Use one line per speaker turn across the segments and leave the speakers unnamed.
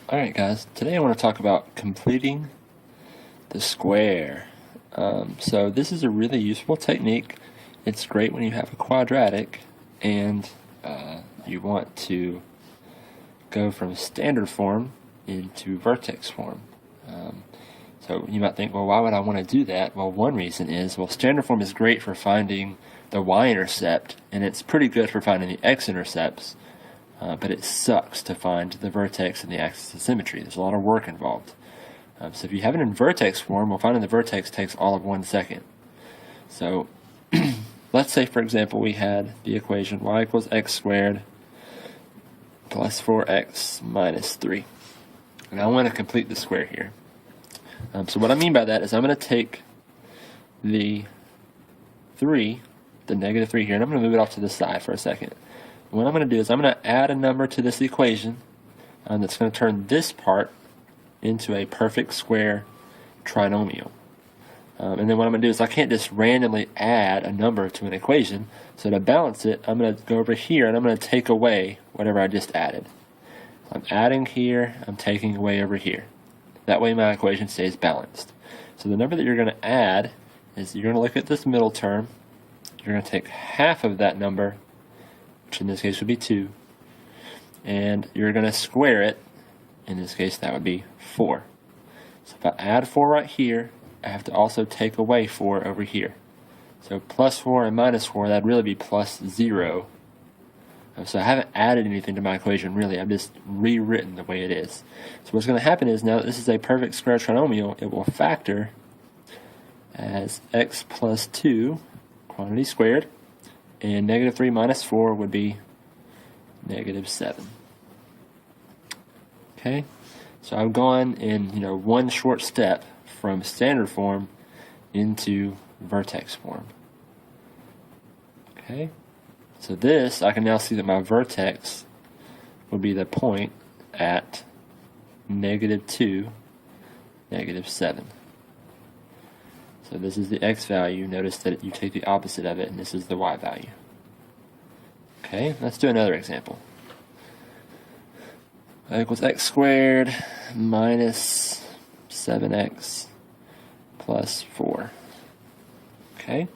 Alright guys, today I want to talk about completing the square. So this is a really useful technique. It's great when you have a quadratic and you want to go from standard form into vertex form. So you might think, well, why would I want to do that? Well, one reason is, well, standard form is great for finding the y-intercept, and it's pretty good for finding the x-intercepts. But it sucks to find the vertex and the axis of symmetry. There's a lot of work involved. So if you have it in vertex form, well, finding the vertex takes all of 1 second. So let's say, for example, we had the equation y equals x squared plus 4x minus 3. And I want to complete the square here. So what I mean by that is I'm going to take the 3, the negative 3 here, and I'm going to move it off to the side for a second. What I'm going to do is I'm going to add a number to this equation that's going to turn this part into a perfect square trinomial. And then what I'm going to do is I can't just randomly add a number to an equation. So to balance it, I'm going to go over here and I'm going to take away whatever I just added. I'm adding here, I'm taking away over here. That way my equation stays balanced. So the number that you're going to add is you're going to look at this middle term. You're going to take half of that number, which in this case would be 2, and you're going to square it. In this case that would be 4. So if I add 4 right here, I have to also take away 4 over here. So plus 4 and minus 4, that'd really be plus 0. So I haven't added anything to my equation really, I've just rewritten the way it is. So what's going to happen is, now that this is a perfect square trinomial, it will factor as x plus 2 quantity squared, and negative 3 minus 4 would be negative 7. Okay, so I've gone in one short step from standard form into vertex form. Okay, so this, I can now see that my vertex will be the point at negative 2, negative 7. So this is the x value. Notice that you take the opposite of it, and this is the y value. Okay, let's do another example. Y equals x squared minus 7x plus 4. Okay,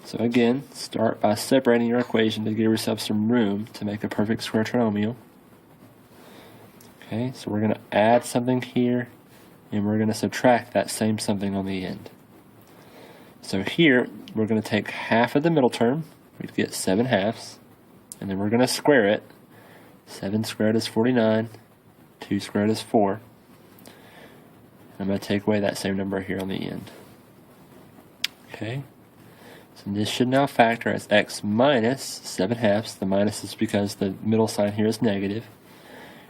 so again, start by separating your equation to give yourself some room to make a perfect square trinomial. Okay, so we're going to add something here, and we're going to subtract that same something on the end. So here, we're going to take half of the middle term, we'd get 7 halves, and then we're going to square it. 7 squared is 49, 2 squared is 4. I'm going to take away that same number here on the end. Okay, so this should now factor as x minus 7 halves. The minus is because the middle sign here is negative.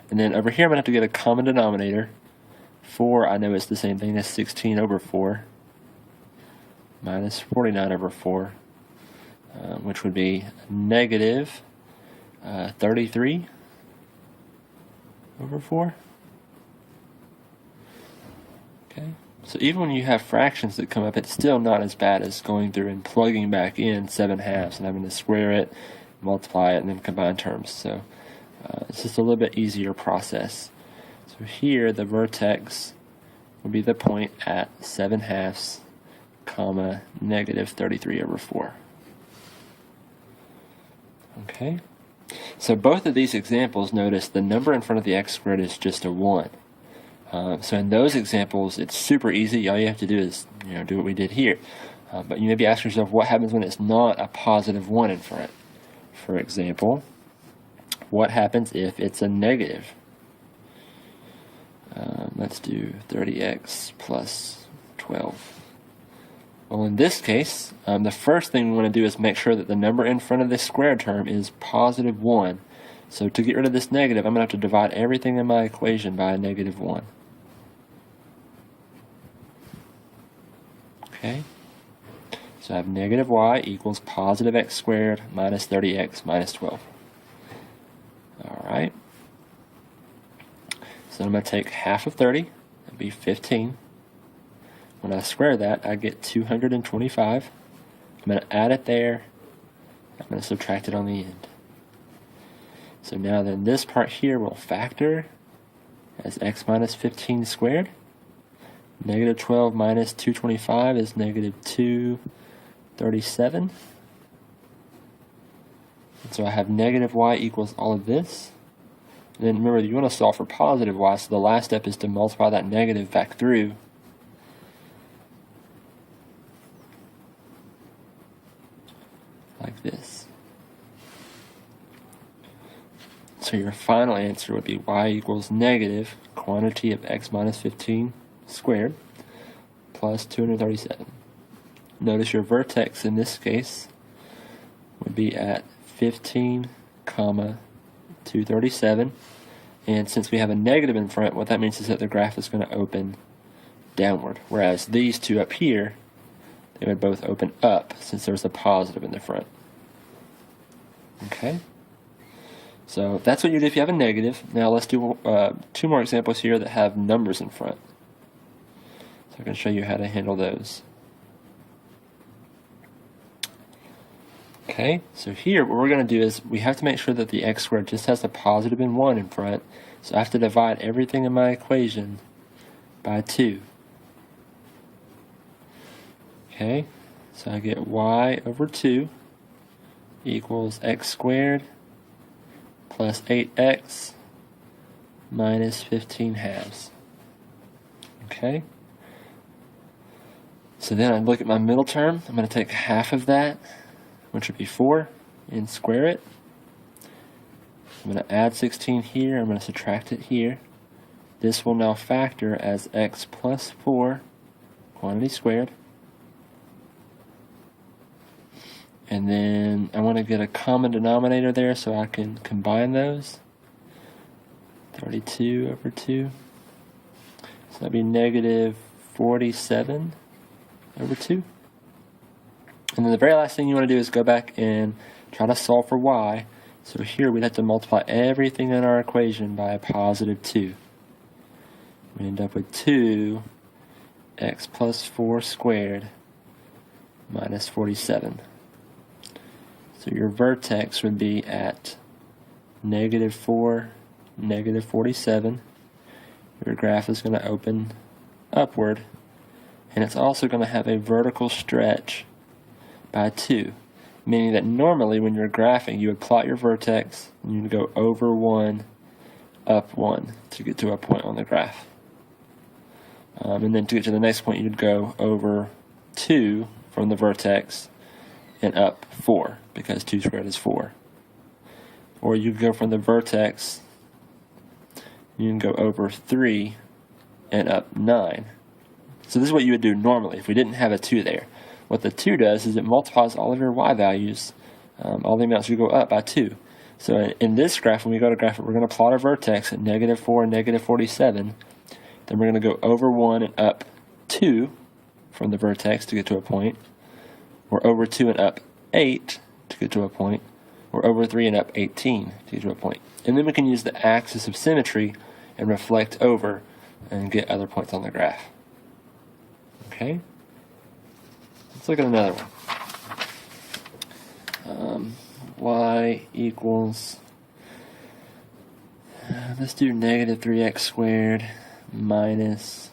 And then over here I'm going to have to get a common denominator. 4, I know it's the same thing as 16 over 4. Minus 49 over 4, which would be negative 33 over 4. Okay, so even when you have fractions that come up, it's still not as bad as going through and plugging back in 7 halves and having to square it, multiply it, and then combine terms. So it's just a little bit easier process. So here the vertex would be the point at 7 halves, comma, negative 33 over 4. Okay, so both of these examples, notice the number in front of the x squared is just a 1. So in those examples, it's super easy. All you have to do is do what we did here. But you may be asking yourself, what happens when it's not a positive 1 in front? For example, what happens if it's a negative? Let's do 30x plus 12. Well, in this case, the first thing we want to do is make sure that the number in front of this square term is positive 1. So to get rid of this negative, I'm going to have to divide everything in my equation by a negative 1. Okay, so I have negative y equals positive x squared minus 30x minus 12. Alright, so I'm going to take half of 30, that'd be 15. When I square that, I get 225. I'm going to add it there. I'm going to subtract it on the end. So now then this part here will factor as x minus 15 squared. Negative 12 minus 225 is negative 237. And so I have negative y equals all of this. And then remember, you want to solve for positive y, so the last step is to multiply that negative back through. Like this. So your final answer would be y equals negative quantity of x minus 15 squared plus 237. Notice your vertex in this case would be at 15, 237. And since we have a negative in front, what that means is that the graph is going to open downward. Whereas these two up here, they would both open up since there's a positive in the front. Okay? So that's what you do if you have a negative. Now let's do two more examples here that have numbers in front. So I'm going to show you how to handle those. Okay, so here what we're going to do is we have to make sure that the x squared just has a positive and 1 in front. So I have to divide everything in my equation by 2. Okay, so I get y over 2 equals x squared plus 8x minus 15 halves. Okay, so then I look at my middle term. I'm going to take half of that, which would be 4, and square it. I'm going to add 16 here. I'm going to subtract it here. This will now factor as x plus 4 quantity squared. And then I want to get a common denominator there so I can combine those. 32 over 2. So that'd be negative 47 over 2. And then the very last thing you want to do is go back and try to solve for y. So here we'd have to multiply everything in our equation by a positive 2. We end up with 2x plus 4 squared minus 47. So your vertex would be at negative 4, negative 47. Your graph is going to open upward, and it's also going to have a vertical stretch by 2, meaning that normally when you're graphing, you would plot your vertex and you would go over 1, up 1 to get to a point on the graph. And then to get to the next point, you'd go over 2 from the vertex and up 4, because 2 squared is 4. Or you go from the vertex, you can go over 3 and up 9. So this is what you would do normally if we didn't have a 2 there. What the 2 does is it multiplies all of your y values, all the amounts you go up by 2. So in this graph, when we go to graph it, we're going to plot our vertex at negative 4 and negative 47. Then we're going to go over 1 and up 2 from the vertex to get to a point. Or over 2 and up 8 to get to a point. Or over 3 and up 18 to get to a point. And then we can use the axis of symmetry and reflect over and get other points on the graph. Okay? Let's look at another one. Y equals, let's do negative 3x squared minus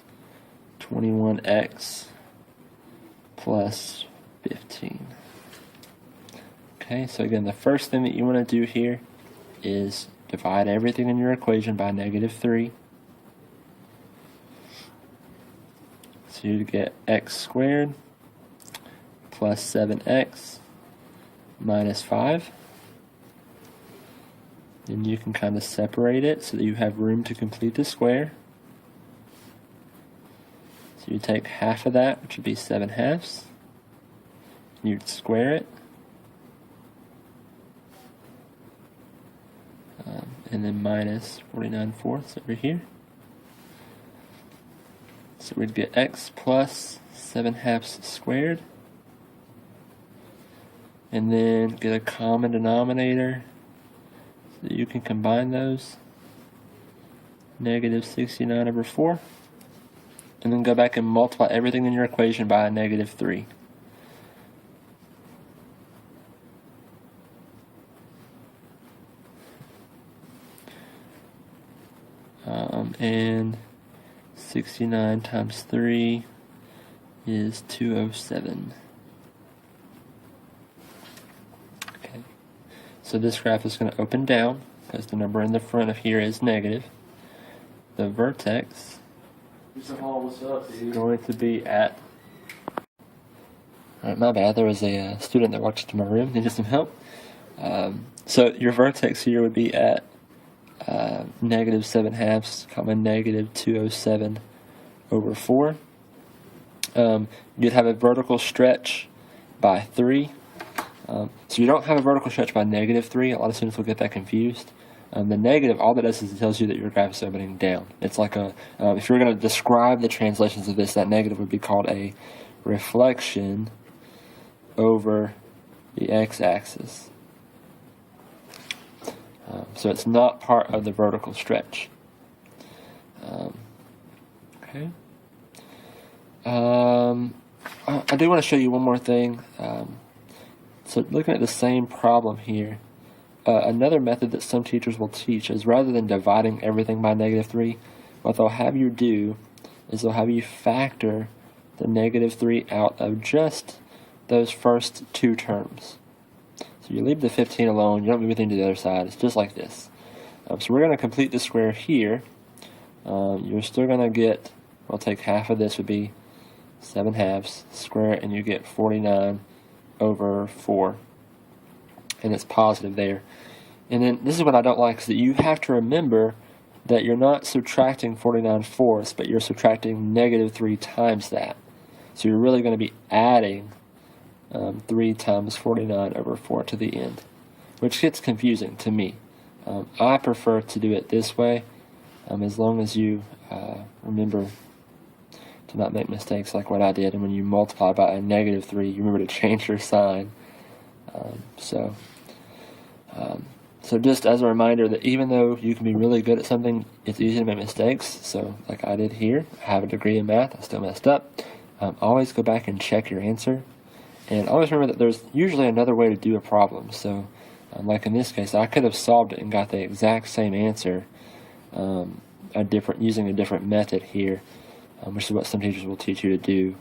21x plus 15. Okay, so again, the first thing that you want to do here is divide everything in your equation by negative 3. So you get x squared plus 7x minus 5. Then you can kind of separate it so that you have room to complete the square. So you take half of that, which would be 7 halves. You'd square it. And then minus 49 fourths over here. So we'd get x plus 7 halves squared. And then get a common denominator so that you can combine those. Negative 69 over 4. And then go back and multiply everything in your equation by a negative 3. and 69 times 3 is 207. Okay, so this graph is going to open down because the number in the front of here is negative. The vertex is going to be at... Alright, my bad, there was a student that walked into my room, needed some help. So your vertex here would be at negative 7/2, comma negative 207 over 4. You'd have a vertical stretch by 3. So you don't have a vertical stretch by negative 3. A lot of students will get that confused. The negative, all that does is it tells you that your graph is opening down. It's like a, if you're going to describe the translations of this, that negative would be called a reflection over the x-axis. So it's not part of the vertical stretch. Okay. I do want to show you one more thing. So looking at the same problem here, another method that some teachers will teach is rather than dividing everything by negative 3, what they'll have you do is they'll have you factor the negative 3 out of just those first two terms. So you leave the 15 alone, you don't move anything to the other side, it's just like this. So we're going to complete the square here. You're still going to get, we'll take half of this would be 7/2, square it, and you get 49 over 4. And it's positive there. And then this is what I don't like, is that you have to remember that you're not subtracting 49/4, but you're subtracting negative 3 times that. So you're really going to be adding 3 times 49 over 4 to the end, which gets confusing to me. I prefer to do it this way, as long as you remember to not make mistakes like what I did, and when you multiply by a negative 3, you remember to change your sign. So just as a reminder that even though you can be really good at something, it's easy to make mistakes. So like I did here, I have a degree in math, I still messed up. Always go back and check your answer. And always remember that there's usually another way to do a problem. So like in this case, I could have solved it and got the exact same answer using a different method here, which is what some teachers will teach you to do.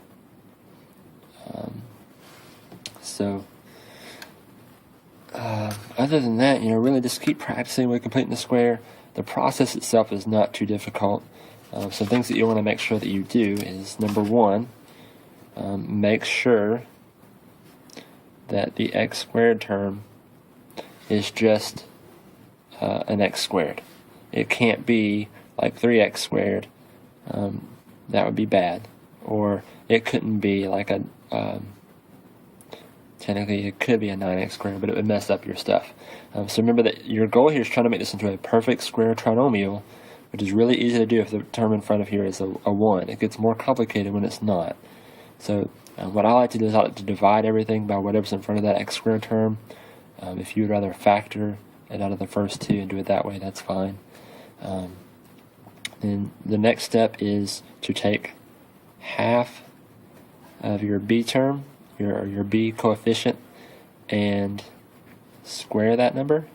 Other than that, really just keep practicing with completing the square. The process itself is not too difficult. Some things that you want to make sure that you do is, number one, make sure that the x squared term is just an x squared. It can't be like 3x squared. That would be bad. Or it couldn't be like a... technically, it could be a 9x squared, but it would mess up your stuff. So remember that your goal here is trying to make this into a perfect square trinomial, which is really easy to do if the term in front of here is a 1. It gets more complicated when it's not. So what I like to do is I like to divide everything by whatever's in front of that x squared term. If you would rather factor it out of the first two and do it that way, that's fine. Then the next step is to take half of your b term, your b coefficient, and square that number.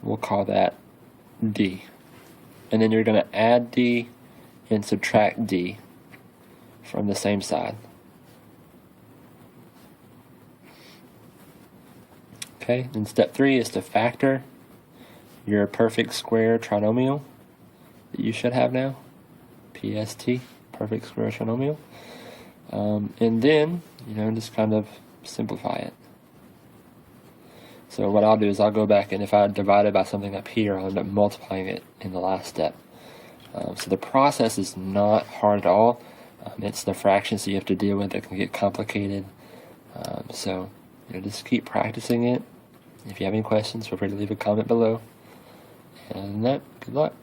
We'll call that d. And then you're going to add d and subtract d from the same side. Okay, and step 3 is to factor your perfect square trinomial that you should have now. PST, perfect square trinomial. And then, just kind of simplify it. So what I'll do is I'll go back, and if I divide it by something up here, I'll end up multiplying it in the last step. So the process is not hard at all. It's the fractions that you have to deal with that can get complicated. So just keep practicing it. If you have any questions, feel free to leave a comment below. And that, good luck.